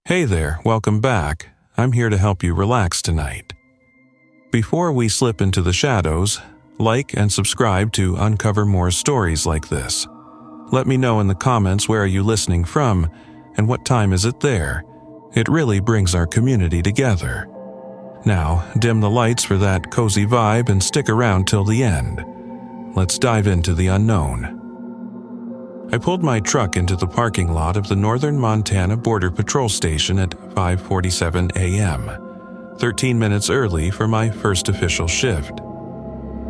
Hey there, welcome back. I'm here to help you relax tonight. Before we slip into the shadows, like and subscribe to uncover more stories like this. Let me know in the comments where are you listening from and what time is it there. It really brings our community together. Now, dim the lights for that cozy vibe and stick around till the end. Let's dive into the unknown. I pulled my truck into the parking lot of the Northern Montana Border Patrol Station at 5:47 a.m., 13 minutes early for my first official shift.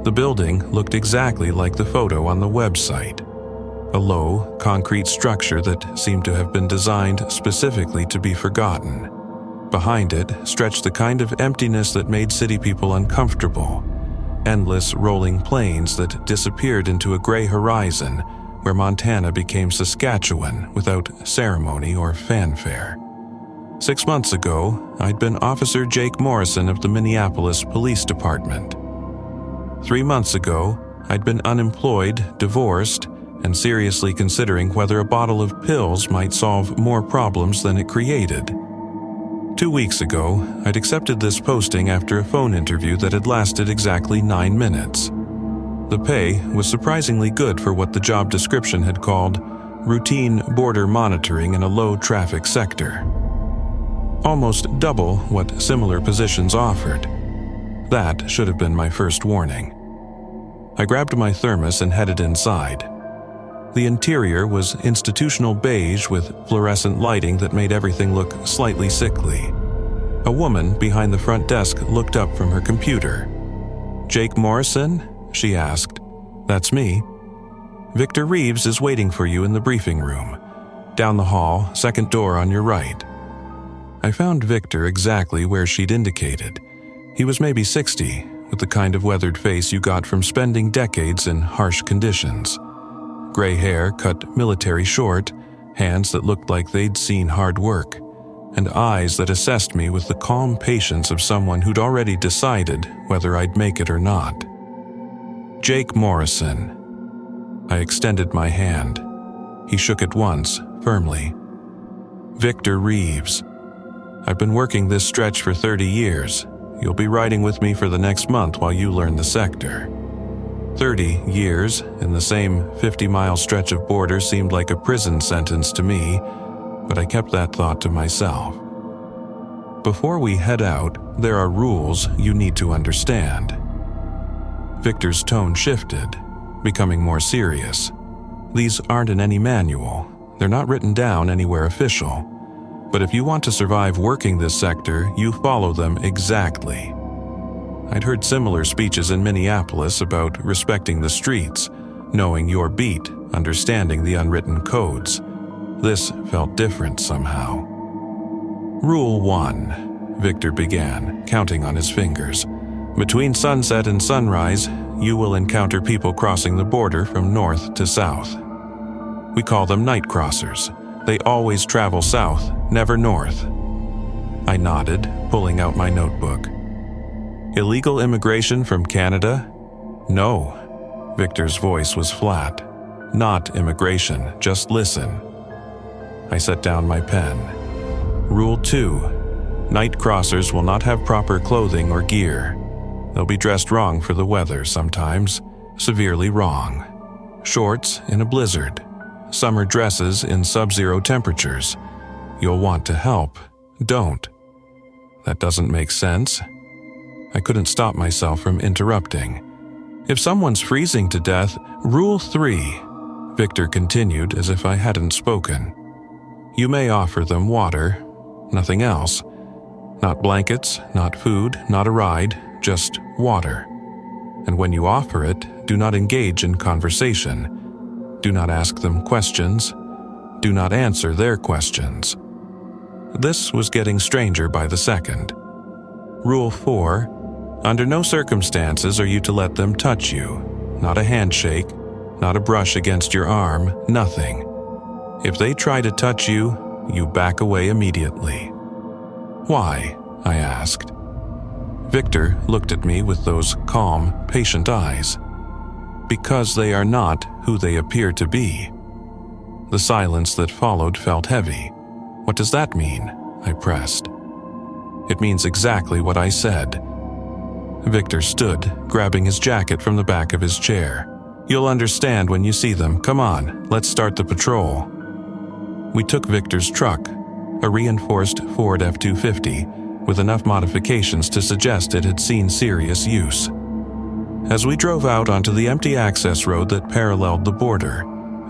The building looked exactly like the photo on the website. A low, concrete structure that seemed to have been designed specifically to be forgotten. Behind it stretched the kind of emptiness that made city people uncomfortable. Endless rolling plains that disappeared into a gray horizon where Montana became Saskatchewan without ceremony or fanfare. 6 months ago, I'd been Officer Jake Morrison of the Minneapolis Police Department. 3 months ago, I'd been unemployed, divorced, and seriously considering whether a bottle of pills might solve more problems than it created. 2 weeks ago, I'd accepted this posting after a phone interview that had lasted exactly 9 minutes. The pay was surprisingly good for what the job description had called routine border monitoring in a low-traffic sector. Almost double what similar positions offered. That should have been my first warning. I grabbed my thermos and headed inside. The interior was institutional beige with fluorescent lighting that made everything look slightly sickly. A woman behind the front desk looked up from her computer. "Jake Morrison?" she asked. "That's me. Victor Reeves is waiting for you in the briefing room. Down the hall, second door on your right." I found Victor exactly where she'd indicated. He was maybe 60, with the kind of weathered face you got from spending decades in harsh conditions. Gray hair cut military short, hands that looked like they'd seen hard work, and eyes that assessed me with the calm patience of someone who'd already decided whether I'd make it or not. "Jake Morrison." I extended my hand. He shook it once, firmly. "Victor Reeves. I've been working this stretch for 30 years. You'll be riding with me for the next month while you learn the sector." 30 years in the same 50-mile stretch of border seemed like a prison sentence to me, but I kept that thought to myself. "Before we head out, there are rules you need to understand." Victor's tone shifted, becoming more serious. "These aren't in any manual. They're not written down anywhere official. But if you want to survive working this sector, you follow them exactly." I'd heard similar speeches in Minneapolis about respecting the streets, knowing your beat, understanding the unwritten codes. This felt different somehow. "Rule 1, Victor began, counting on his fingers. "Between sunset and sunrise, you will encounter people crossing the border from north to south. We call them night crossers. They always travel south, never north." I nodded, pulling out my notebook. "Illegal immigration from Canada?" "No." Victor's voice was flat. "Not immigration, just listen." I set down my pen. "Rule 2. Night crossers will not have proper clothing or gear. They'll be dressed wrong for the weather sometimes, severely wrong. Shorts in a blizzard, summer dresses in sub-zero temperatures. You'll want to help. Don't." "That doesn't make sense." I couldn't stop myself from interrupting. "If someone's freezing to death, Rule 3, Victor continued as if I hadn't spoken. "You may offer them water, nothing else. Not blankets, not food, not a ride, just water. And when you offer it, do not engage in conversation. Do not ask them questions. Do not answer their questions." This was getting stranger by the second. "Rule 4. Under no circumstances are you to let them touch you. Not a handshake, not a brush against your arm, nothing. If they try to touch you, you back away immediately." "Why?" I asked. Victor looked at me with those calm, patient eyes. "Because they are not who they appear to be." The silence that followed felt heavy. "What does that mean?" I pressed. It means exactly what I said. Victor stood, grabbing his jacket from the back of his chair. You'll understand when you see them. Come on, let's start the patrol. We took Victor's truck, a reinforced Ford F-250, with enough modifications to suggest it had seen serious use. As we drove out onto the empty access road that paralleled the border,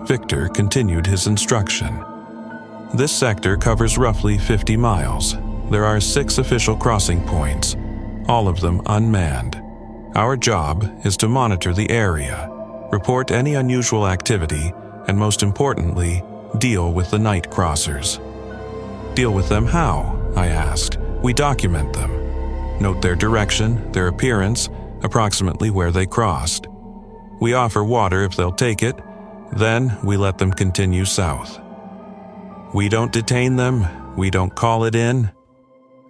Victor continued his instruction. This sector covers roughly 50 miles. There are 6 official crossing points, all of them unmanned. Our job is to monitor the area, report any unusual activity, and most importantly, deal with the night crossers. Deal with them how? I asked. We document them. Note their direction, their appearance, approximately where they crossed. We offer water if they'll take it, then we let them continue south. We don't detain them, we don't call it in.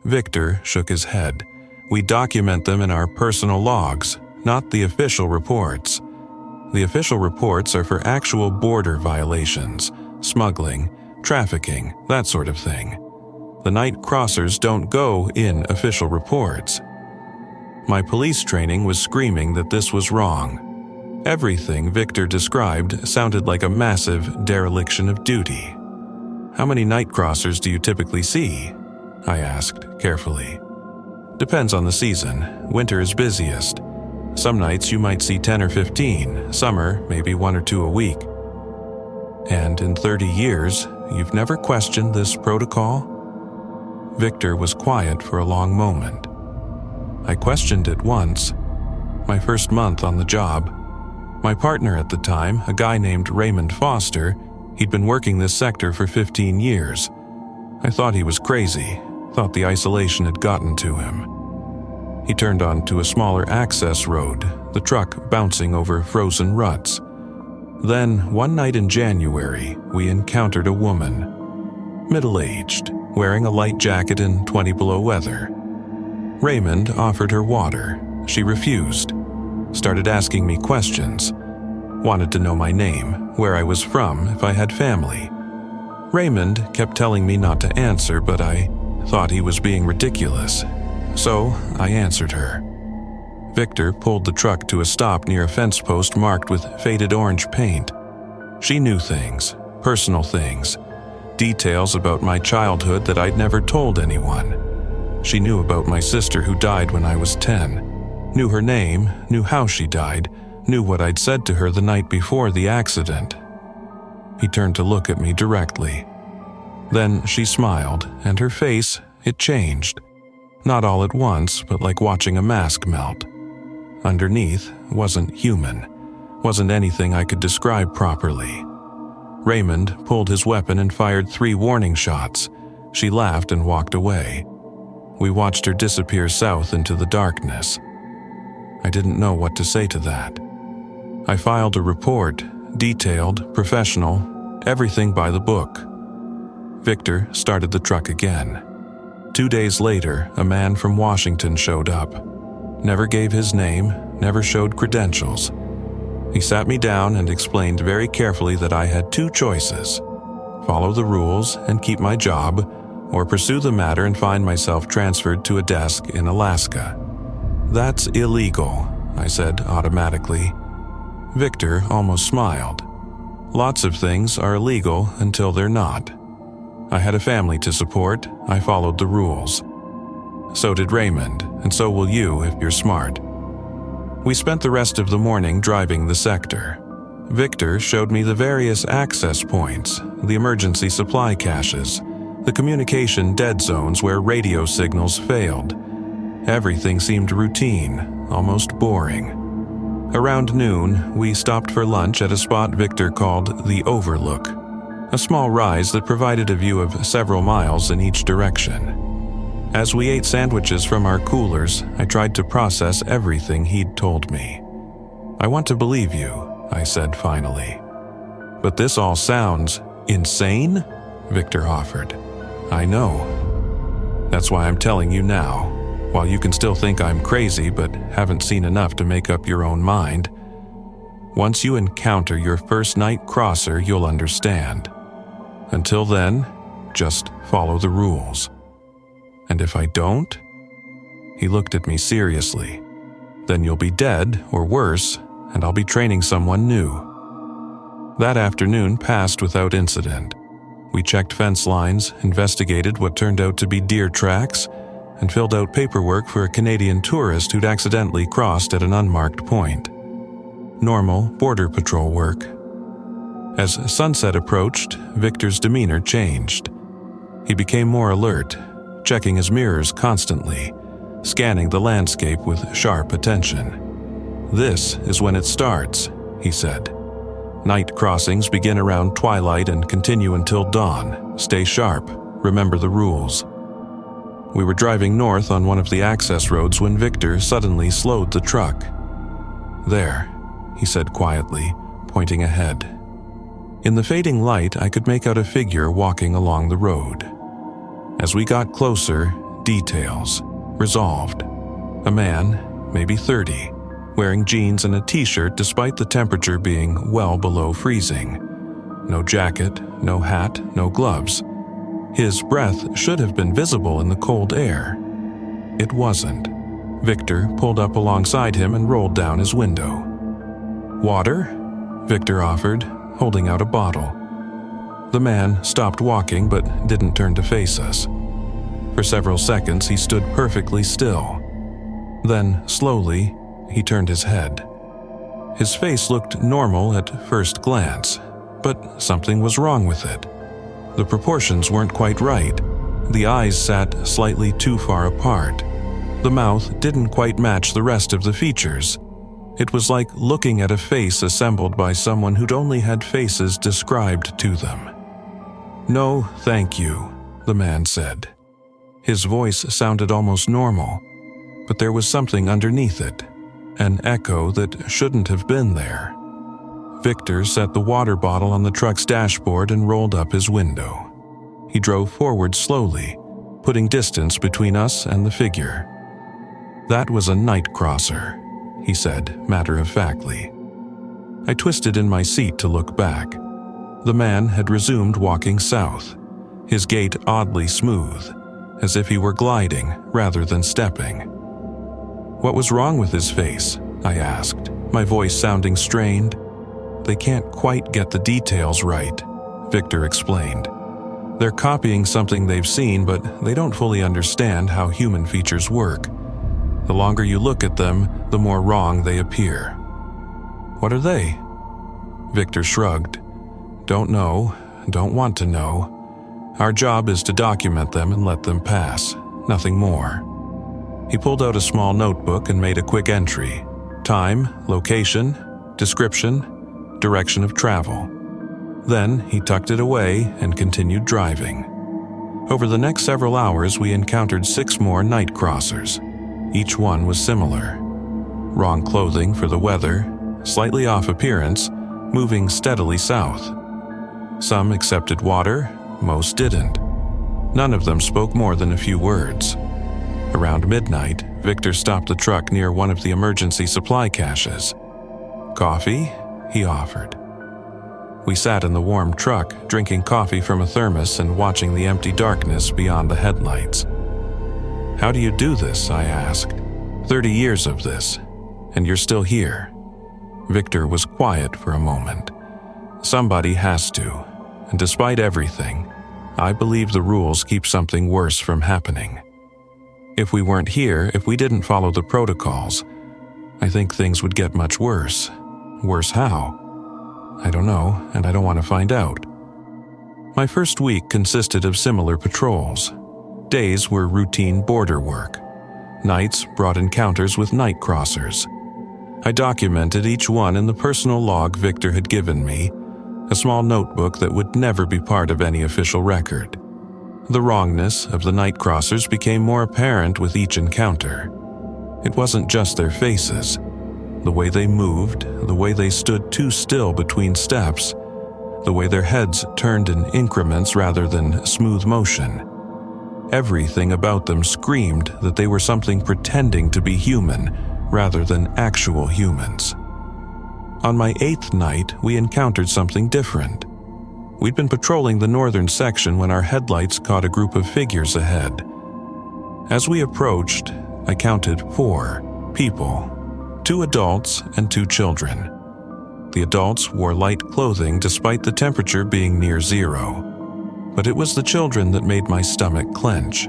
Victor shook his head. We document them in our personal logs, not the official reports. The official reports are for actual border violations, smuggling, trafficking, that sort of thing. The night crossers don't go in official reports. My police training was screaming that this was wrong. Everything Victor described sounded like a massive dereliction of duty. How many night crossers do you typically see? I asked carefully. Depends on the season. Winter is busiest. Some nights you might see 10 or 15, summer maybe 1 or 2 a week. And in 30 years, you've never questioned this protocol? Victor was quiet for a long moment. I questioned it once, my first month on the job. My partner at the time, a guy named Raymond Foster, he'd been working this sector for 15 years. I thought he was crazy, thought the isolation had gotten to him. He turned onto a smaller access road, the truck bouncing over frozen ruts. Then, one night in January, we encountered a woman, middle-aged, wearing a light jacket in 20 below weather. Raymond offered her water. She refused. Started asking me questions. Wanted to know my name, where I was from, if I had family. Raymond kept telling me not to answer, but I thought he was being ridiculous. So I answered her. Victor pulled the truck to a stop near a fence post marked with faded orange paint. She knew things, personal things, details about my childhood that I'd never told anyone. She knew about my sister who died when I was 10, knew her name, knew how she died, knew what I'd said to her the night before the accident. He turned to look at me directly. Then she smiled, and her face, it changed. Not all at once, but like watching a mask melt. Underneath wasn't human, wasn't anything I could describe properly. Raymond pulled his weapon and fired 3 warning shots. She laughed and walked away. We watched her disappear south into the darkness. I didn't know what to say to that. I filed a report, detailed, professional, everything by the book. Victor started the truck again. 2 days later, a man from Washington showed up. Never gave his name, never showed credentials. He sat me down and explained very carefully that I had 2 choices: follow the rules and keep my job, or pursue the matter and find myself transferred to a desk in Alaska. That's illegal, I said automatically. Victor almost smiled. Lots of things are illegal until they're not. I had a family to support. I followed the rules. So did Raymond, and so will you if you're smart. We spent the rest of the morning driving the sector. Victor showed me the various access points, the emergency supply caches, the communication dead zones where radio signals failed. Everything seemed routine, almost boring. Around noon, we stopped for lunch at a spot Victor called the Overlook, a small rise that provided a view of several miles in each direction. As we ate sandwiches from our coolers, I tried to process everything he'd told me. I want to believe you, I said finally. But this all sounds insane, Victor offered. I know. That's why I'm telling you now. While you can still think I'm crazy but haven't seen enough to make up your own mind, once you encounter your first night crosser, you'll understand. Until then, just follow the rules. And if I don't? He looked at me seriously. Then you'll be dead, or worse, and I'll be training someone new. That afternoon passed without incident. We checked fence lines, investigated what turned out to be deer tracks, and filled out paperwork for a Canadian tourist who'd accidentally crossed at an unmarked point. Normal border patrol work. As sunset approached, Victor's demeanor changed. He became more alert, checking his mirrors constantly, scanning the landscape with sharp attention. "This is when it starts," he said. "Night crossings begin around twilight and continue until dawn. Stay sharp. Remember the rules." We were driving north on one of the access roads when Victor suddenly slowed the truck. "There," he said quietly, pointing ahead. In the fading light, I could make out a figure walking along the road. As we got closer, details resolved. A man, maybe 30, wearing jeans and a t-shirt despite the temperature being well below freezing. No jacket, no hat, no gloves. His breath should have been visible in the cold air. It wasn't. Victor pulled up alongside him and rolled down his window. "Water?" Victor offered, holding out a bottle. The man stopped walking but didn't turn to face us. For several seconds he stood perfectly still. Then, slowly, he turned his head. His face looked normal at first glance, but something was wrong with it. The proportions weren't quite right. The eyes sat slightly too far apart. The mouth didn't quite match the rest of the features. It was like looking at a face assembled by someone who'd only had faces described to them. "No, thank you," the man said. His voice sounded almost normal, but there was something underneath it, an echo that shouldn't have been there. Victor set the water bottle on the truck's dashboard and rolled up his window. He drove forward slowly, putting distance between us and the figure. "That was a night crosser," he said matter-of-factly. I twisted in my seat to look back. The man had resumed walking south, his gait oddly smooth, as if he were gliding rather than stepping. "What was wrong with his face?" I asked, my voice sounding strained. "They can't quite get the details right," Victor explained. "They're copying something they've seen, but they don't fully understand how human features work. The longer you look at them, the more wrong they appear." "What are they?" Victor shrugged. "Don't know, don't want to know. Our job is to document them and let them pass, nothing more." He pulled out a small notebook and made a quick entry. Time, location, description, direction of travel. Then he tucked it away and continued driving. Over the next several hours, we encountered 6 more night crossers. Each one was similar. Wrong clothing for the weather, slightly off appearance, moving steadily south. Some accepted water, most didn't. None of them spoke more than a few words. Around midnight, Victor stopped the truck near one of the emergency supply caches. "Coffee?" he offered. We sat in the warm truck, drinking coffee from a thermos and watching the empty darkness beyond the headlights. "How do you do this?" I asked. 30 years of this, and you're still here." Victor was quiet for a moment. "Somebody has to, and despite everything, I believe the rules keep something worse from happening. If we weren't here, if we didn't follow the protocols, I think things would get much worse. Worse how? I don't know, and I don't want to find out." My first week consisted of similar patrols. Days were routine border work. Nights brought encounters with night crossers. I documented each one in the personal log Victor had given me, a small notebook that would never be part of any official record. The wrongness of the night crossers became more apparent with each encounter. It wasn't just their faces. The way they moved, the way they stood too still between steps, the way their heads turned in increments rather than smooth motion. Everything about them screamed that they were something pretending to be human rather than actual humans. On my 8th night, we encountered something different. We'd been patrolling the northern section when our headlights caught a group of figures ahead. As we approached, I counted 4 people, 2 adults and 2 children. The adults wore light clothing despite the temperature being near 0. But it was the children that made my stomach clench.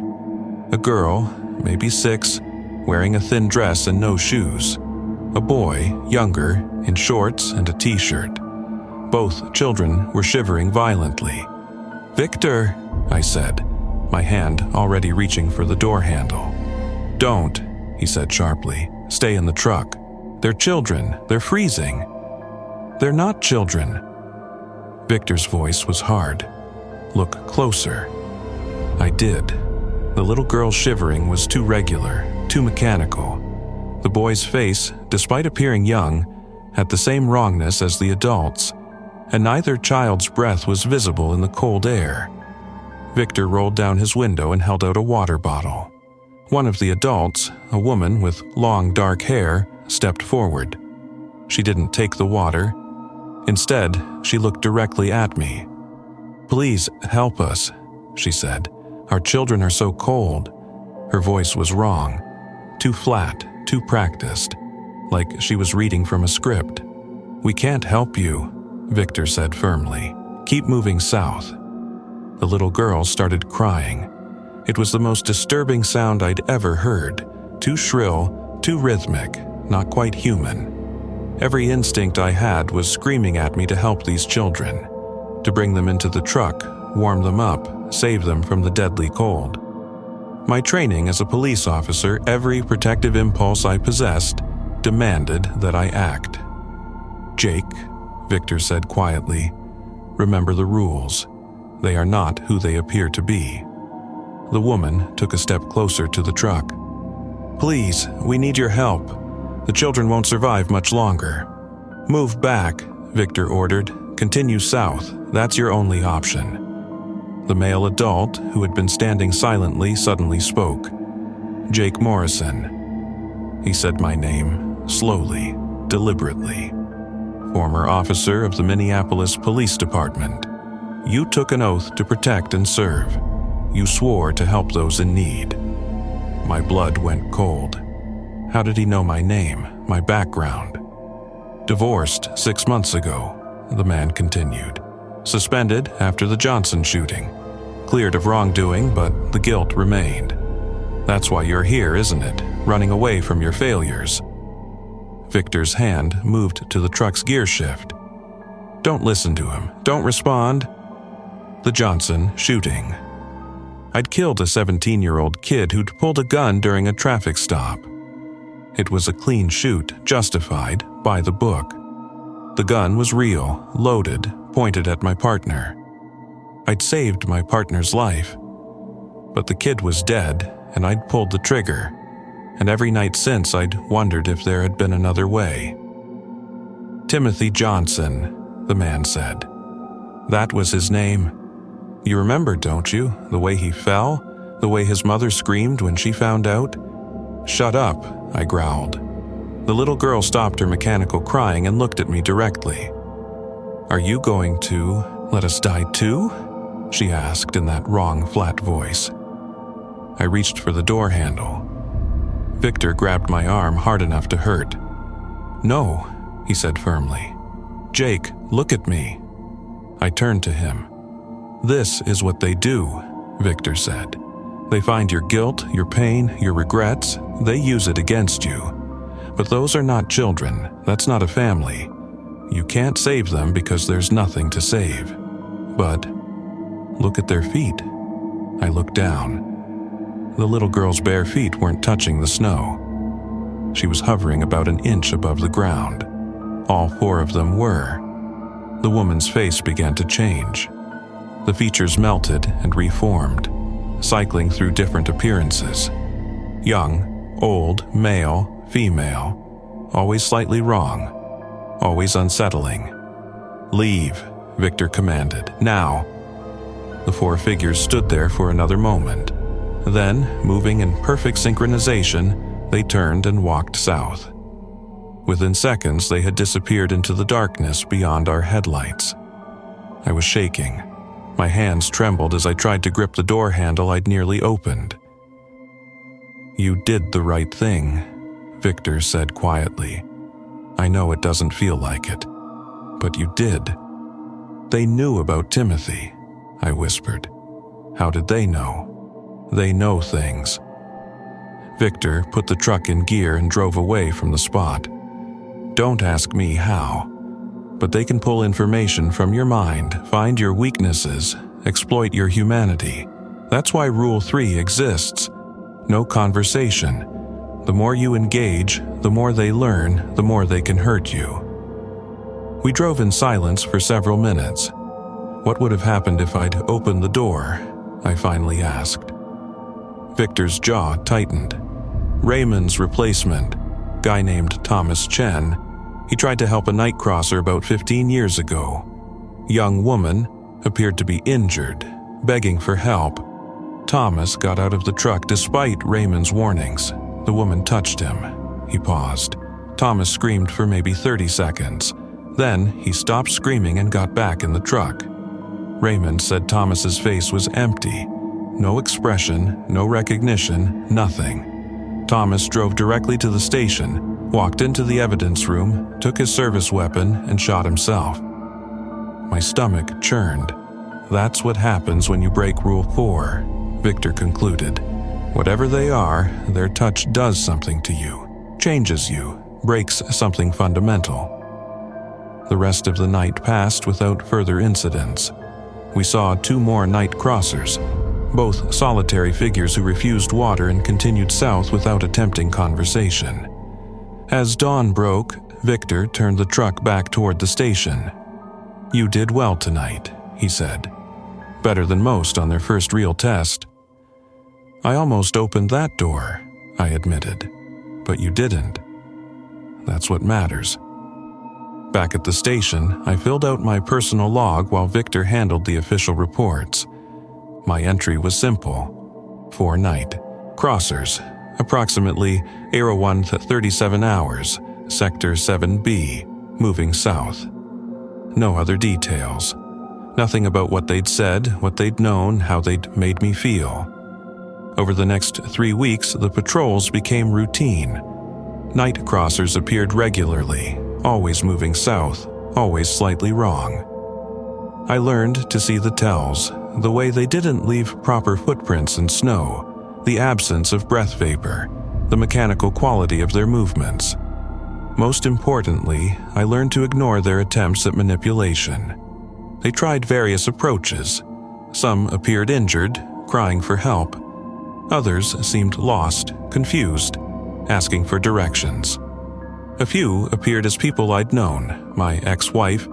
A girl, maybe 6, wearing a thin dress and no shoes. A boy, younger, in shorts and a t-shirt. Both children were shivering violently. "Victor," I said, my hand already reaching for the door handle. "Don't," he said sharply. "Stay in the truck. They're children. They're freezing." "They're not children." Victor's voice was hard. "Look closer." I did. The little girl's shivering was too regular, too mechanical. The boy's face, despite appearing young, had the same wrongness as the adults, and neither child's breath was visible in the cold air. Victor rolled down his window and held out a water bottle. One of the adults, a woman with long dark hair, stepped forward. She didn't take the water. Instead, she looked directly at me. "Please help us," she said. "Our children are so cold." Her voice was wrong, too flat, too practiced, like she was reading from a script. "We can't help you," Victor said firmly. "Keep moving south." The little girl started crying. It was the most disturbing sound I'd ever heard, too shrill, too rhythmic, not quite human. Every instinct I had was screaming at me to help these children, to bring them into the truck, warm them up, save them from the deadly cold. My training as a police officer, every protective impulse I possessed, demanded that I act. "Jake," Victor said quietly, "remember the rules. They are not who they appear to be." The woman took a step closer to the truck. "Please, we need your help. The children won't survive much longer." "Move back," Victor ordered. "Continue south. That's your only option." The male adult, who had been standing silently, suddenly spoke. "Jake Morrison." He said my name, slowly, deliberately. "Former officer of the Minneapolis Police Department. You took an oath to protect and serve. You swore to help those in need." My blood went cold. How did he know my name, my background? "Divorced 6 months ago," the man continued. "Suspended after the Johnson shooting. Cleared of wrongdoing, but the guilt remained. That's why you're here, isn't it? Running away from your failures." Victor's hand moved to the truck's gear shift. "Don't listen to him. Don't respond." The Johnson shooting. I'd killed a 17-year-old kid who'd pulled a gun during a traffic stop. It was a clean shoot, justified, by the book. The gun was real, loaded, pointed at my partner. I'd saved my partner's life. But the kid was dead, and I'd pulled the trigger. And every night since, I'd wondered if there had been another way. "Timothy Johnson," the man said. "That was his name. You remember, don't you, the way he fell? The way his mother screamed when she found out?" "Shut up," I growled. The little girl stopped her mechanical crying and looked at me directly. "Are you going to let us die too?" she asked in that wrong, flat voice. I reached for the door handle. Victor grabbed my arm hard enough to hurt. "No," he said firmly. "Jake, look at me." I turned to him. "This is what they do," Victor said. "They find your guilt, your pain, your regrets. They use it against you. But those are not children. That's not a family. You can't save them because there's nothing to save. But look at their feet." I looked down. The little girl's bare feet weren't touching the snow. She was hovering about an inch above the ground. All 4 of them were. The woman's face began to change. The features melted and reformed, cycling through different appearances. Young, old, male, female, always slightly wrong, always unsettling. "Leave," Victor commanded. "Now." The 4 figures stood there for another moment. Then, moving in perfect synchronization, they turned and walked south. Within seconds, they had disappeared into the darkness beyond our headlights. I was shaking. My hands trembled as I tried to grip the door handle I'd nearly opened. "You did the right thing," Victor said quietly. "I know it doesn't feel like it, but you did." "They knew about Timothy," I whispered. "How did they know?" "They know things." Victor put the truck in gear and drove away from the spot. "Don't ask me how, but they can pull information from your mind, find your weaknesses, exploit your humanity. That's why Rule 3 exists. No conversation. The more you engage, the more they learn, the more they can hurt you." We drove in silence for several minutes. "What would have happened if I'd opened the door?" I finally asked. Victor's jaw tightened. "Raymond's replacement, guy named Thomas Chen, he tried to help a night crosser about 15 years ago. Young woman, appeared to be injured, begging for help. Thomas got out of the truck despite Raymond's warnings. The woman touched him." He paused. Thomas screamed for maybe 30 seconds. Then he stopped screaming and got back in the truck. Raymond said Thomas's face was empty. No expression, no recognition, nothing. Thomas drove directly to the station, walked into the evidence room, took his service weapon, and shot himself. My stomach churned. "That's what happens when you break Rule 4, Victor concluded. "Whatever they are, their touch does something to you, changes you, breaks something fundamental." The rest of the night passed without further incidents. We saw 2 more night crossers, both solitary figures who refused water and continued south without attempting conversation. As dawn broke, Victor turned the truck back toward the station. "You did well tonight," he said. "Better than most on their first real test." "I almost opened that door," I admitted. "But you didn't. That's what matters." Back at the station, I filled out my personal log while Victor handled the official reports. My entry was simple. 4 night crossers, approximately 37 hours, Sector 7B, moving south. No other details. Nothing about what they'd said, what they'd known, how they'd made me feel. Over the next 3 weeks, the patrols became routine. Night crossers appeared regularly, always moving south, always slightly wrong. I learned to see the tells, the way they didn't leave proper footprints in snow, the absence of breath vapor, the mechanical quality of their movements. Most importantly, I learned to ignore their attempts at manipulation. They tried various approaches. Some appeared injured, crying for help. Others seemed lost, confused, asking for directions. A few appeared as people I'd known, my ex-wife,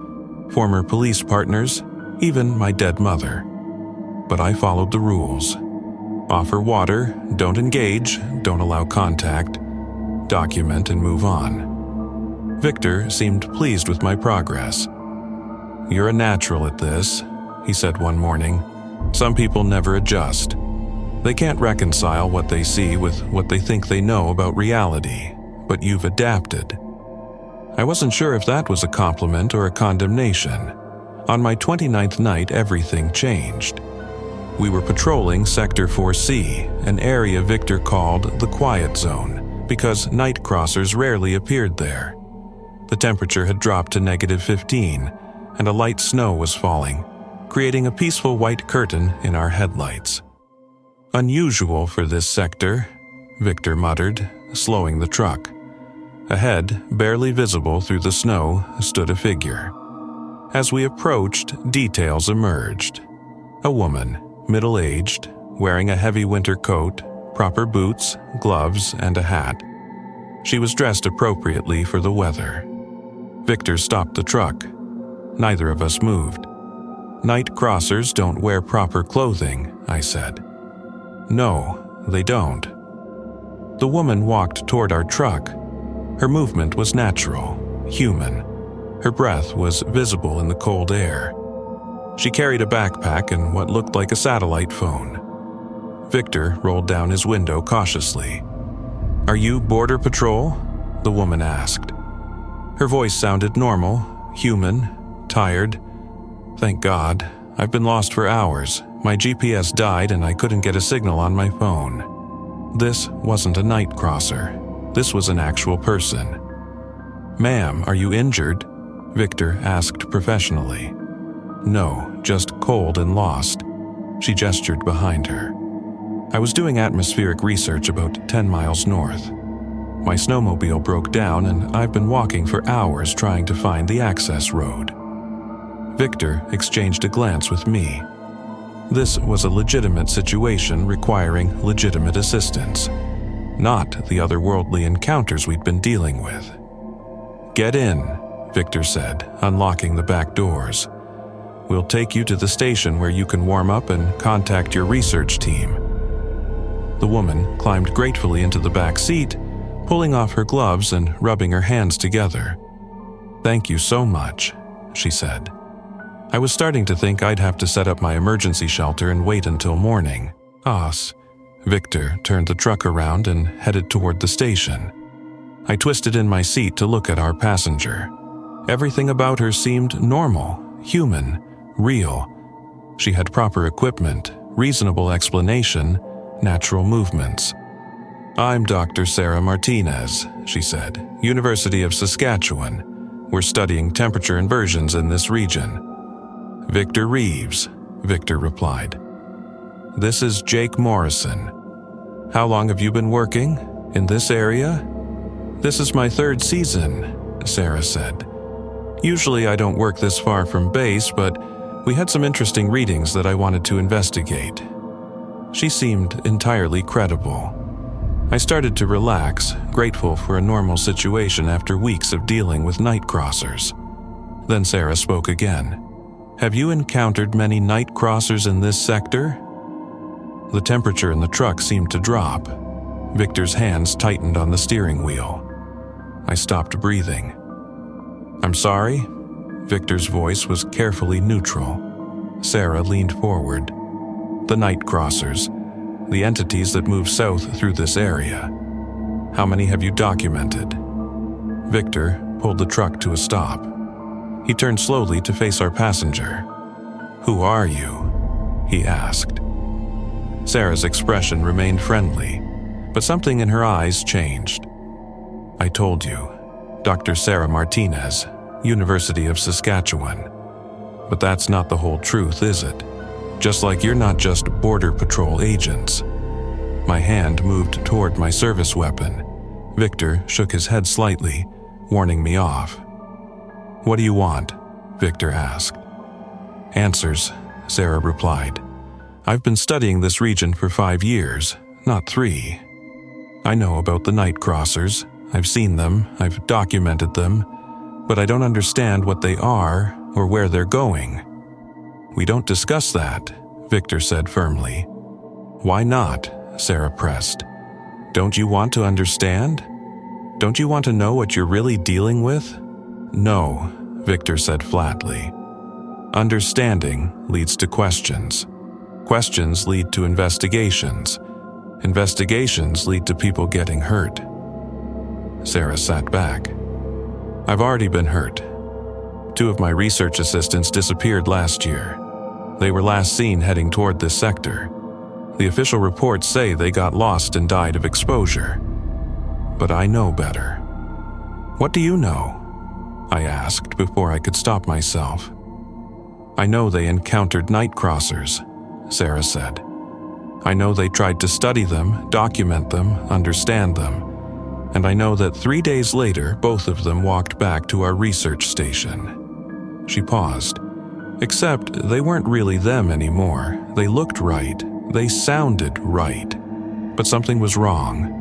former police partners, even my dead mother. But I followed the rules. Offer water, don't engage, don't allow contact, document and move on. Victor seemed pleased with my progress. "You're a natural at this," he said one morning. "Some people never adjust. They can't reconcile what they see with what they think they know about reality, but you've adapted." I wasn't sure if that was a compliment or a condemnation. On my 29th night, everything changed. We were patrolling Sector 4C, an area Victor called the Quiet Zone, because night crossers rarely appeared there. The temperature had dropped to -15, and a light snow was falling, creating a peaceful white curtain in our headlights. "Unusual for this sector," Victor muttered, slowing the truck. Ahead, barely visible through the snow, stood a figure. As we approached, details emerged. A woman, middle-aged, wearing a heavy winter coat, proper boots, gloves, and a hat. She was dressed appropriately for the weather. Victor stopped the truck. Neither of us moved. "Night crossers don't wear proper clothing," I said. "No, they don't." The woman walked toward our truck. Her movement was natural, human. Her breath was visible in the cold air. She carried a backpack and what looked like a satellite phone. Victor rolled down his window cautiously. "Are you Border Patrol?" the woman asked. Her voice sounded normal, human, tired. "Thank God. I've been lost for hours. My GPS died and I couldn't get a signal on my phone." This wasn't a night crosser. This was an actual person. "Ma'am, are you injured?" Victor asked professionally. "No, just cold and lost." She gestured behind her. "I was doing atmospheric research about 10 miles north. My snowmobile broke down and I've been walking for hours trying to find the access road." Victor exchanged a glance with me. This was a legitimate situation requiring legitimate assistance, not the otherworldly encounters we'd been dealing with. "Get in," Victor said, unlocking the back doors. "We'll take you to the station where you can warm up and contact your research team." The woman climbed gratefully into the back seat, pulling off her gloves and rubbing her hands together. "Thank you so much," she said. I was starting to think I'd have to set up my emergency shelter and wait until morning. Victor turned the truck around and headed toward the station. I twisted in my seat to look at our passenger. Everything about her seemed normal, human, real. She had proper equipment, reasonable explanation, natural movements. "I'm Dr. Sarah Martinez," she said, "University of Saskatchewan. We're studying temperature inversions in this region." "Victor Reeves," Victor replied. "This is Jake Morrison. How long have you been working in this area?" "This is my 3rd season," Sarah said. "Usually I don't work this far from base, but we had some interesting readings that I wanted to investigate." She seemed entirely credible. I started to relax, grateful for a normal situation after weeks of dealing with night crossers. Then Sarah spoke again. "Have you encountered many night crossers in this sector?" The temperature in the truck seemed to drop. Victor's hands tightened on the steering wheel. I stopped breathing. "I'm sorry?" Victor's voice was carefully neutral. Sarah leaned forward. "The night crossers, the entities that move south through this area. How many have you documented?" Victor pulled the truck to a stop. He turned slowly to face our passenger. "Who are you?" he asked. Sarah's expression remained friendly, but something in her eyes changed. "I told you, Dr. Sarah Martinez, University of Saskatchewan. But that's not the whole truth, is it? Just like you're not just Border Patrol agents." My hand moved toward my service weapon. Victor shook his head slightly, warning me off. "What do you want?" Victor asked. "Answers," Sarah replied. "I've been studying this region for 5 years, not 3. I know about the night crossers. I've seen them, I've documented them, but I don't understand what they are or where they're going." "We don't discuss that," Victor said firmly. "Why not?" Sarah pressed. "Don't you want to understand? Don't you want to know what you're really dealing with?" "No," Victor said flatly. "Understanding leads to questions. Questions lead to investigations. Investigations lead to people getting hurt." Sarah sat back. "I've already been hurt. 2 of my research assistants disappeared last year. They were last seen heading toward this sector. The official reports say they got lost and died of exposure. But I know better." "What do you know?" I asked before I could stop myself. "I know they encountered night crossers," Sarah said. "I know they tried to study them, document them, understand them. And I know that 3 days later, both of them walked back to our research station." She paused. "Except they weren't really them anymore. They looked right. They sounded right. But something was wrong.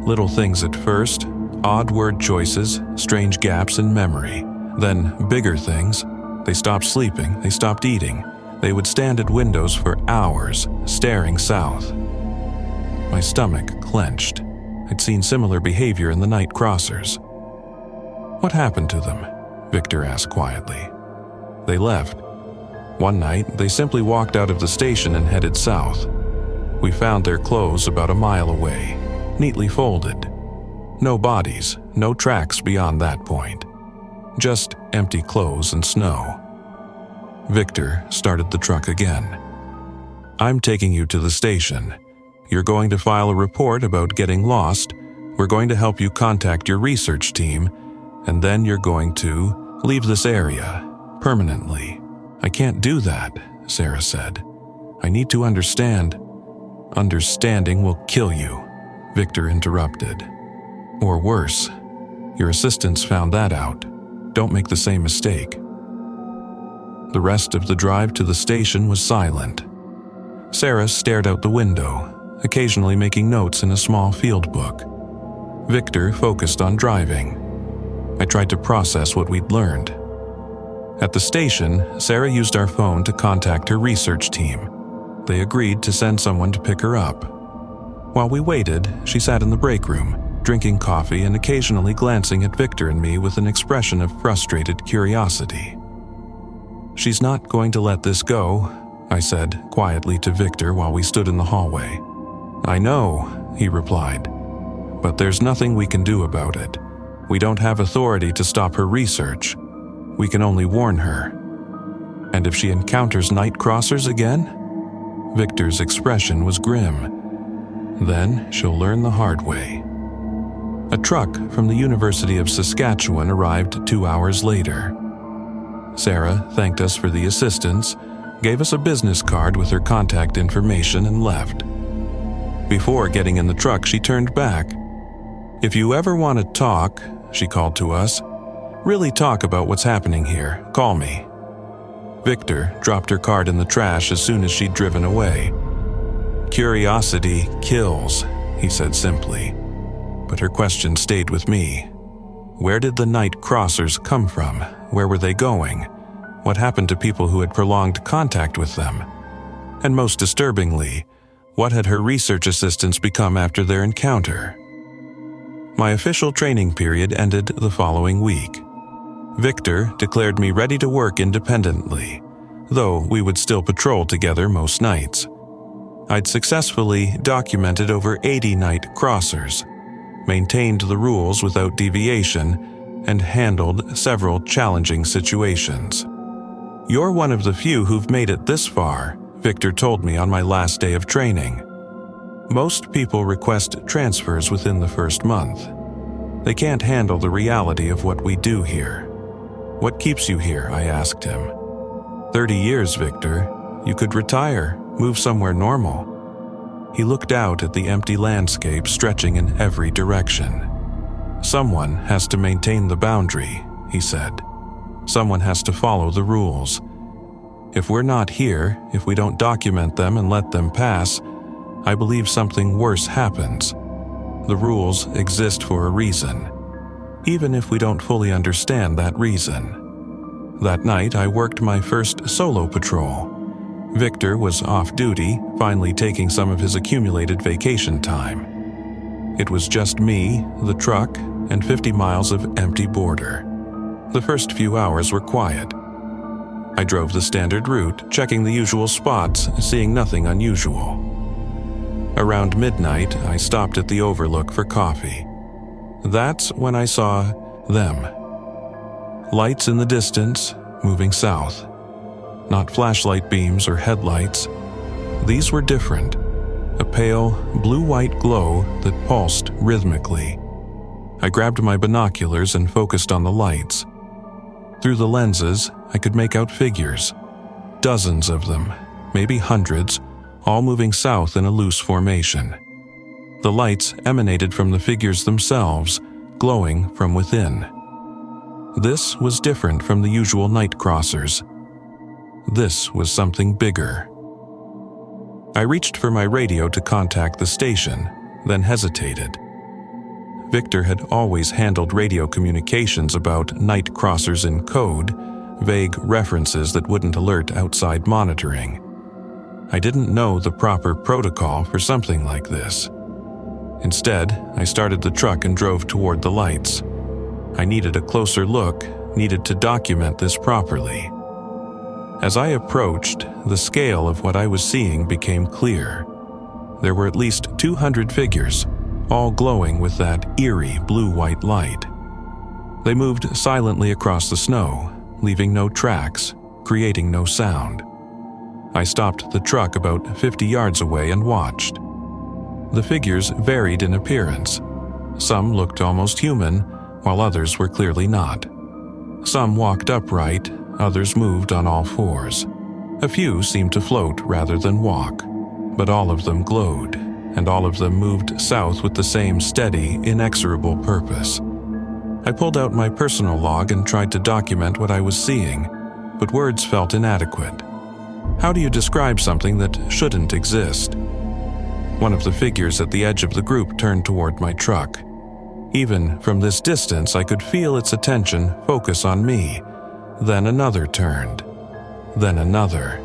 Little things at first, odd word choices, strange gaps in memory. Then bigger things. They stopped sleeping, they stopped eating. They would stand at windows for hours, staring south." My stomach clenched. I'd seen similar behavior in the night crossers. "What happened to them?" Victor asked quietly. "They left. One night, they simply walked out of the station and headed south. We found their clothes about a mile away, neatly folded. No bodies, no tracks beyond that point. Just empty clothes and snow." Victor started the truck again. "I'm taking you to the station. You're going to file a report about getting lost, we're going to help you contact your research team, and then you're going to leave this area permanently." "I can't do that," Sarah said. "I need to understand." "Understanding will kill you," Victor interrupted. "Or worse. Your assistants found that out. Don't make the same mistake." The rest of the drive to the station was silent. Sarah stared out the window, occasionally making notes in a small field book. Victor focused on driving. I tried to process what we'd learned. At the station, Sarah used our phone to contact her research team. They agreed to send someone to pick her up. While we waited, she sat in the break room, drinking coffee and occasionally glancing at Victor and me with an expression of frustrated curiosity. "She's not going to let this go," I said quietly to Victor while we stood in the hallway. "I know," he replied, "but there's nothing we can do about it. We don't have authority to stop her research. We can only warn her. And if she encounters night crossers again?" Victor's expression was grim. "Then she'll learn the hard way." A truck from the University of Saskatchewan arrived 2 hours later. Sarah thanked us for the assistance, gave us a business card with her contact information, and left. Before getting in the truck, she turned back. "If you ever want to talk," she called to us, "really talk about what's happening here, call me." Victor dropped her card in the trash as soon as she'd driven away. "Curiosity kills," he said simply. But her question stayed with me. Where did the night crossers come from? Where were they going? What happened to people who had prolonged contact with them? And most disturbingly, what had her research assistants become after their encounter? My official training period ended the following week. Victor declared me ready to work independently, though we would still patrol together most nights. I'd successfully documented over 80 night crossers, maintained the rules without deviation, and handled several challenging situations. "You're one of the few who've made it this far," Victor told me on my last day of training. "Most people request transfers within the first month. They can't handle the reality of what we do here." "What keeps you here?" I asked him. 30 years, Victor. You could retire, move somewhere normal." He looked out at the empty landscape stretching in every direction. "Someone has to maintain the boundary," he said. "Someone has to follow the rules. If we're not here, if we don't document them and let them pass, I believe something worse happens. The rules exist for a reason, even if we don't fully understand that reason." That night, I worked my first solo patrol. Victor was off duty, finally taking some of his accumulated vacation time. It was just me, the truck, and 50 miles of empty border. The first few hours were quiet. I drove the standard route, checking the usual spots, seeing nothing unusual. Around midnight, I stopped at the overlook for coffee. That's when I saw them. Lights in the distance, moving south. Not flashlight beams or headlights. These were different. A pale, blue-white glow that pulsed rhythmically. I grabbed my binoculars and focused on the lights. Through the lenses, I could make out figures. Dozens of them, maybe hundreds, all moving south in a loose formation. The lights emanated from the figures themselves, glowing from within. This was different from the usual night crossers. This was something bigger. I reached for my radio to contact the station, then hesitated. Victor had always handled radio communications about night crossers in code, vague references that wouldn't alert outside monitoring. I didn't know the proper protocol for something like this. Instead, I started the truck and drove toward the lights. I needed a closer look, needed to document this properly. As I approached, the scale of what I was seeing became clear. There were at least 200 figures, all glowing with that eerie blue-white light. They moved silently across the snow, leaving no tracks, creating no sound. I stopped the truck about 50 yards away and watched. The figures varied in appearance. Some looked almost human, while others were clearly not. Some walked upright, others moved on all fours. A few seemed to float rather than walk, but all of them glowed, and all of them moved south with the same steady, inexorable purpose. I pulled out my personal log and tried to document what I was seeing, but words felt inadequate. How do you describe something that shouldn't exist? One of the figures at the edge of the group turned toward my truck. Even from this distance, I could feel its attention focus on me. Then another turned. Then another.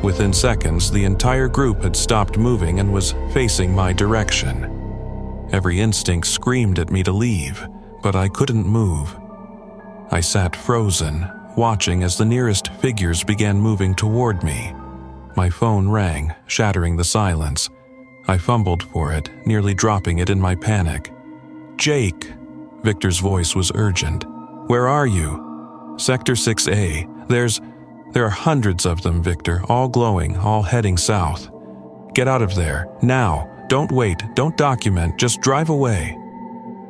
Within seconds, the entire group had stopped moving and was facing my direction. Every instinct screamed at me to leave, but I couldn't move. I sat frozen, watching as the nearest figures began moving toward me. My phone rang, shattering the silence. I fumbled for it, nearly dropping it in my panic. "Jake!" Victor's voice was urgent. "Where are you?" "Sector 6A. There are hundreds of them, Victor, all glowing, all heading south. Get out of there, now. Don't wait, don't document, just drive away."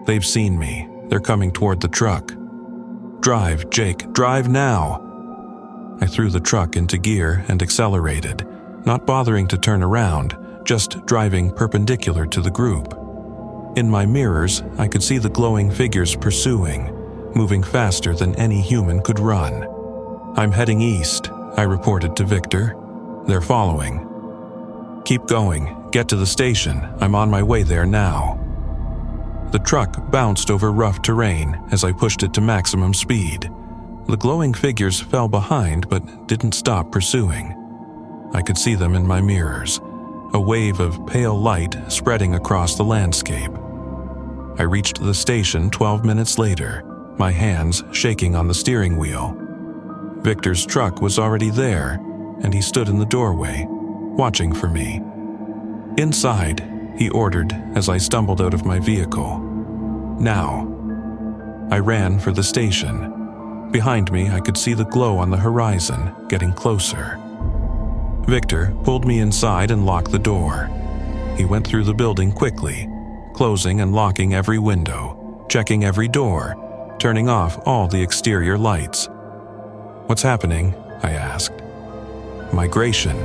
"They've seen me. They're coming toward the truck." "Drive, Jake, drive now." I threw the truck into gear and accelerated, not bothering to turn around, just driving perpendicular to the group. In my mirrors, I could see the glowing figures pursuing, moving faster than any human could run. "I'm heading east," I reported to Victor. "They're following." "Keep going. Get to the station. I'm on my way there now." The truck bounced over rough terrain as I pushed it to maximum speed. The glowing figures fell behind but didn't stop pursuing. I could see them in my mirrors, a wave of pale light spreading across the landscape. I reached the station 12 minutes later, my hands shaking on the steering wheel. Victor's truck was already there, and he stood in the doorway, watching for me. "Inside," he ordered as I stumbled out of my vehicle. "Now." I ran for the station. Behind me, I could see the glow on the horizon, getting closer. Victor pulled me inside and locked the door. He went through the building quickly, closing and locking every window, checking every door, turning off all the exterior lights. "What's happening?" I asked. "Migration,"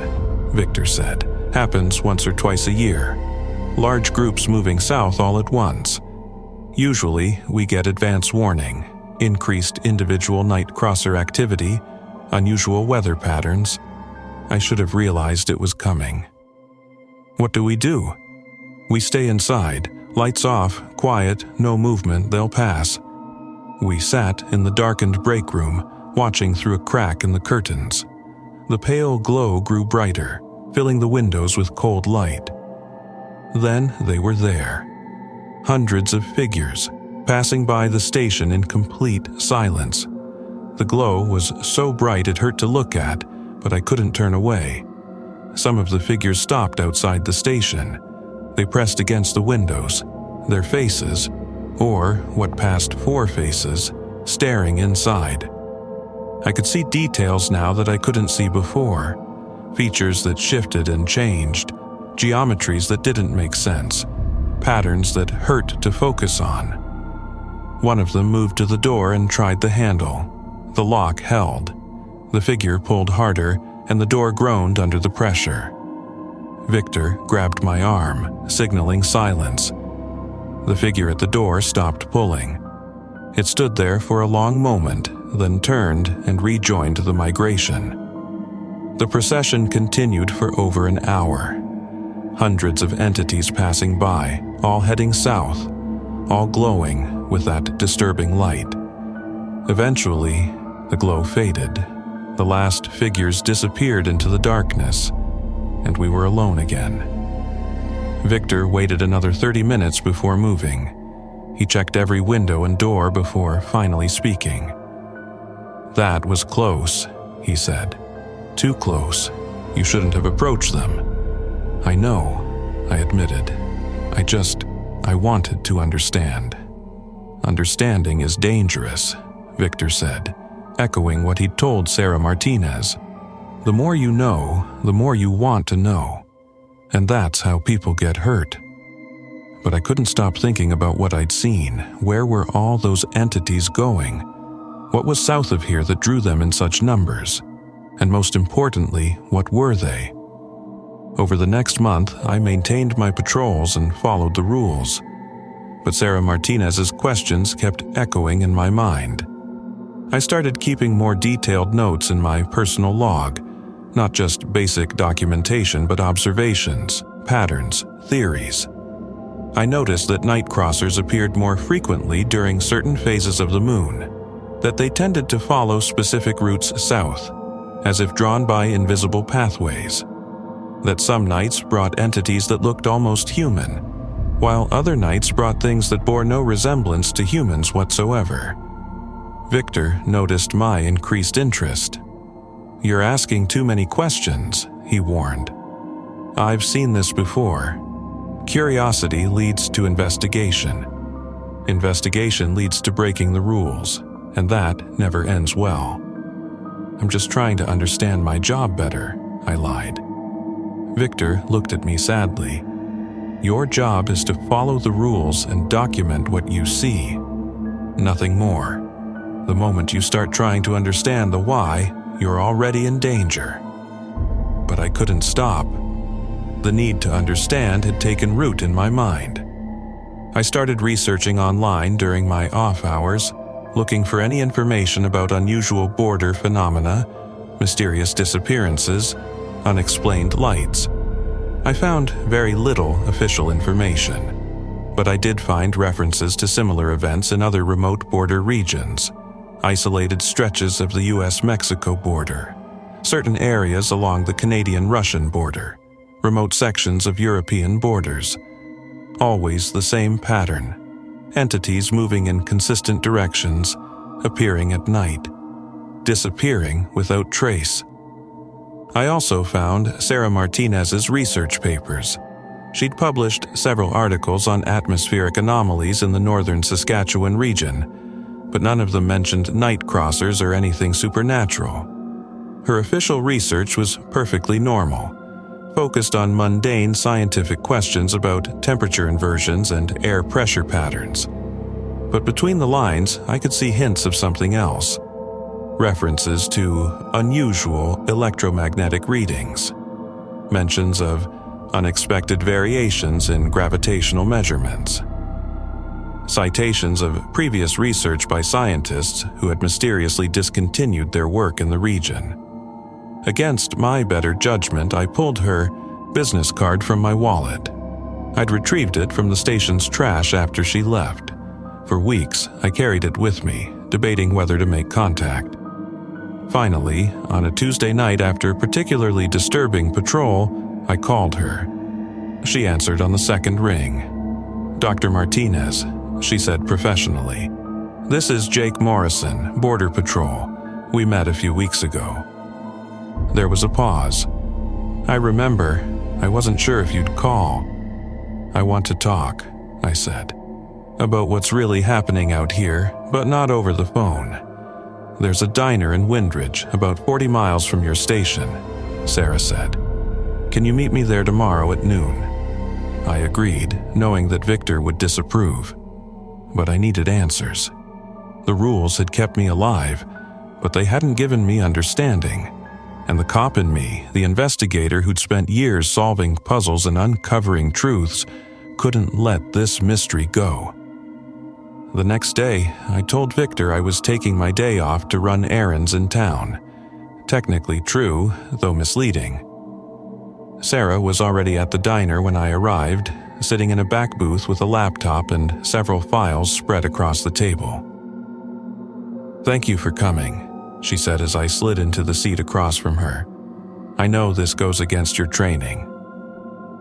Victor said, "happens once or twice a year. Large groups moving south all at once. Usually, we get advance warning, increased individual night crosser activity, unusual weather patterns. I should have realized it was coming." "What do we do?" "We stay inside, lights off, quiet, no movement, they'll pass." We sat in the darkened break room, watching through a crack in the curtains. The pale glow grew brighter, filling the windows with cold light. Then they were there. Hundreds of figures, passing by the station in complete silence. The glow was so bright it hurt to look at, but I couldn't turn away. Some of the figures stopped outside the station. They pressed against the windows, their faces, or what passed for faces, staring inside. I could see details now that I couldn't see before, features that shifted and changed, geometries that didn't make sense, patterns that hurt to focus on. One of them moved to the door and tried the handle. The lock held. The figure pulled harder, and the door groaned under the pressure. Victor grabbed my arm, signaling silence. The figure at the door stopped pulling. It stood there for a long moment, then turned and rejoined the migration. The procession continued for over an hour. Hundreds of entities passing by, all heading south, all glowing with that disturbing light. Eventually, the glow faded. The last figures disappeared into the darkness, and we were alone again. Victor waited another 30 minutes before moving. He checked every window and door before finally speaking. "That was close," he said. "Too close. You shouldn't have approached them." "I know," I admitted. I wanted to understand." "Understanding is dangerous," Victor said, echoing what he'd told Sarah Martinez. "The more you know, the more you want to know. And that's how people get hurt. But I couldn't stop thinking about what I'd seen. Where were all those entities going? What was south of here that drew them in such numbers? And most importantly, what were they? Over the next month, I maintained my patrols and followed the rules. But Sarah Martinez's questions kept echoing in my mind. I started keeping more detailed notes in my personal log, not just basic documentation but observations, patterns, theories. I noticed that night crossers appeared more frequently during certain phases of the moon, that they tended to follow specific routes south, as if drawn by invisible pathways, that some nights brought entities that looked almost human, while other nights brought things that bore no resemblance to humans whatsoever. Victor noticed my increased interest. "You're asking too many questions," he warned. "I've seen this before. Curiosity leads to investigation. Investigation leads to breaking the rules, and that never ends well. I'm just trying to understand my job better," I lied. Victor looked at me sadly. "Your job is to follow the rules and document what you see. Nothing more. The moment you start trying to understand the why, you're already in danger." But I couldn't stop. The need to understand had taken root in my mind. I started researching online during my off hours, looking for any information about unusual border phenomena, mysterious disappearances, unexplained lights. I found very little official information, but I did find references to similar events in other remote border regions, isolated stretches of the US-Mexico border, certain areas along the Canadian-Russian border, remote sections of European borders. Always the same pattern. Entities moving in consistent directions, appearing at night, disappearing without trace. I also found Sarah Martinez's research papers. She'd published several articles on atmospheric anomalies in the northern Saskatchewan region, but none of them mentioned night crossers or anything supernatural. Her official research was perfectly normal, focused on mundane scientific questions about temperature inversions and air pressure patterns. But between the lines, I could see hints of something else. References to unusual electromagnetic readings. Mentions of unexpected variations in gravitational measurements. Citations of previous research by scientists who had mysteriously discontinued their work in the region. Against my better judgment, I pulled her business card from my wallet. I'd retrieved it from the station's trash after she left. For weeks, I carried it with me, debating whether to make contact. Finally, on a Tuesday night after a particularly disturbing patrol, I called her. She answered on the second ring. "Dr. Martinez," she said professionally. "This is Jake Morrison, Border Patrol. We met a few weeks ago." There was a pause. "I remember. I wasn't sure if you'd call." "I want to talk," I said, "about what's really happening out here, but not over the phone. There's a diner in Windridge, about 40 miles from your station," Sarah said. "Can you meet me there tomorrow at noon?" I agreed, knowing that Victor would disapprove. But I needed answers. The rules had kept me alive, but they hadn't given me understanding. And the cop in me, the investigator who'd spent years solving puzzles and uncovering truths, couldn't let this mystery go. The next day, I told Victor I was taking my day off to run errands in town. Technically true, though misleading. Sarah was already at the diner when I arrived, sitting in a back booth with a laptop and several files spread across the table. "Thank you for coming," she said as I slid into the seat across from her. "I know this goes against your training."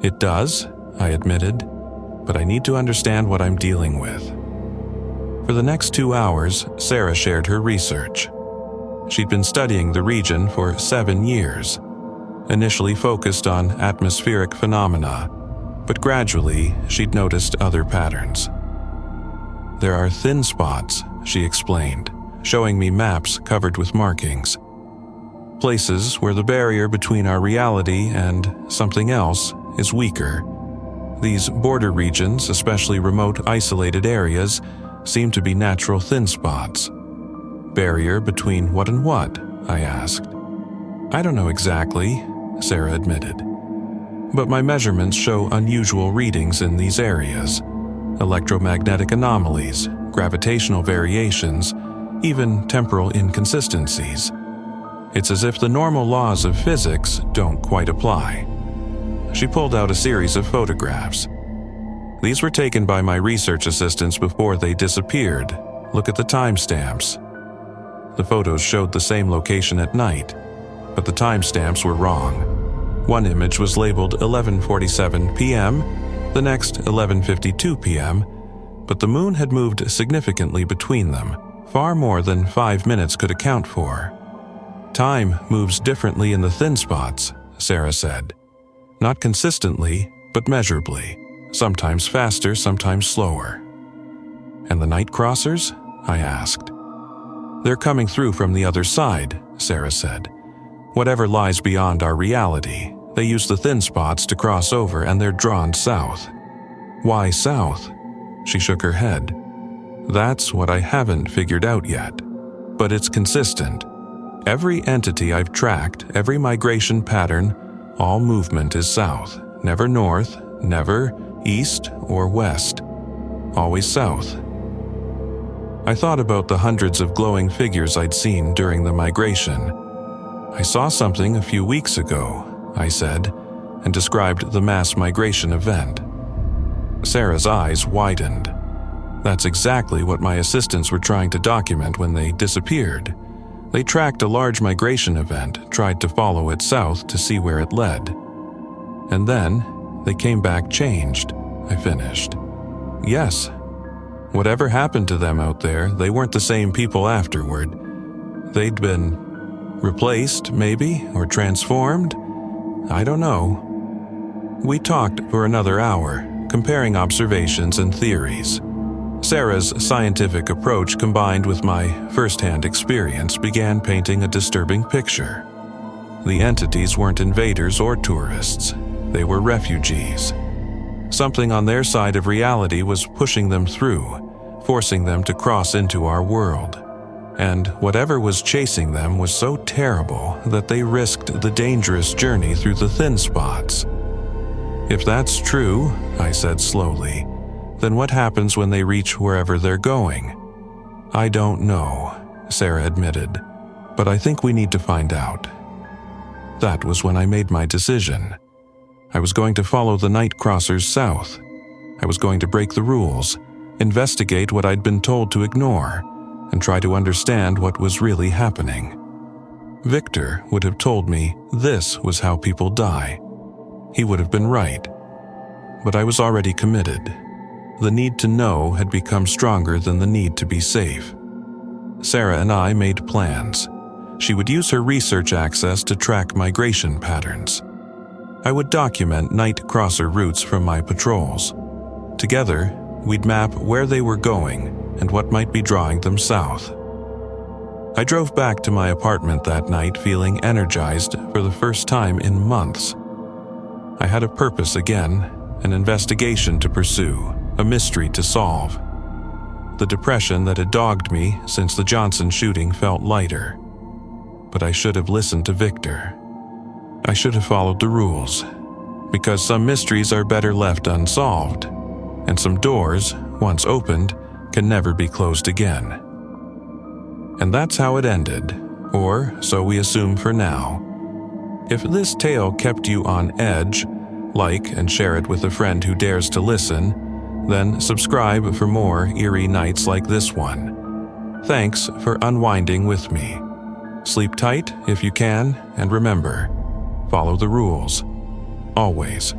"It does," I admitted, "but I need to understand what I'm dealing with." For the next 2 hours, Sarah shared her research. She'd been studying the region for 7 years, initially focused on atmospheric phenomena, but gradually she'd noticed other patterns. "There are thin spots," she explained, showing me maps covered with markings. "Places where the barrier between our reality and something else is weaker. These border regions, especially remote, isolated areas, seem to be natural thin spots. Barrier between what and what? I asked. I don't know exactly, Sarah admitted. But my measurements show unusual readings in these areas. Electromagnetic anomalies, gravitational variations, even temporal inconsistencies. It's as if the normal laws of physics don't quite apply. She pulled out a series of photographs. These were taken by my research assistants before they disappeared. Look at the timestamps. The photos showed the same location at night, but the timestamps were wrong. One image was labeled 11:47 p.m., the next 11:52 p.m., but the moon had moved significantly between them, far more than 5 minutes could account for. Time moves differently in the thin spots, Sarah said. Not consistently, but measurably, sometimes faster, sometimes slower. And the night crossers? I asked. They're coming through from the other side, Sarah said. Whatever lies beyond our reality, they use the thin spots to cross over and they're drawn south. Why south? She shook her head. That's what I haven't figured out yet. But it's consistent. Every entity I've tracked, every migration pattern, all movement is south, never north, never east or west. Always south. I thought about the hundreds of glowing figures I'd seen during the migration. I saw something a few weeks ago, I said, and described the mass migration event. Sarah's eyes widened. That's exactly what my assistants were trying to document when they disappeared. They tracked a large migration event, tried to follow it south to see where it led. And then, they came back changed, I finished. Yes. Whatever happened to them out there, they weren't the same people afterward. They'd been replaced, maybe, or transformed? I don't know. We talked for another hour, comparing observations and theories. Sarah's scientific approach combined with my first-hand experience began painting a disturbing picture. The entities weren't invaders or tourists. They were refugees. Something on their side of reality was pushing them through, forcing them to cross into our world. And whatever was chasing them was so terrible that they risked the dangerous journey through the thin spots. If that's true, I said slowly, then what happens when they reach wherever they're going? I don't know, Sarah admitted, but I think we need to find out. That was when I made my decision. I was going to follow the night crossers south. I was going to break the rules, investigate what I'd been told to ignore, and try to understand what was really happening. Victor would have told me this was how people die. He would have been right. But I was already committed. The need to know had become stronger than the need to be safe. Sarah and I made plans. She would use her research access to track migration patterns. I would document night crosser routes from my patrols. Together, we'd map where they were going and what might be drawing them south. I drove back to my apartment that night feeling energized for the first time in months. I had a purpose again, an investigation to pursue, a mystery to solve. The depression that had dogged me since the Johnson shooting felt lighter. But I should have listened to Victor. I should have followed the rules, because some mysteries are better left unsolved, and some doors, once opened, can never be closed again. And that's how it ended, or so we assume for now. If this tale kept you on edge, like and share it with a friend who dares to listen, then subscribe for more eerie nights like this one. Thanks for unwinding with me. Sleep tight if you can, and remember, follow the rules. Always.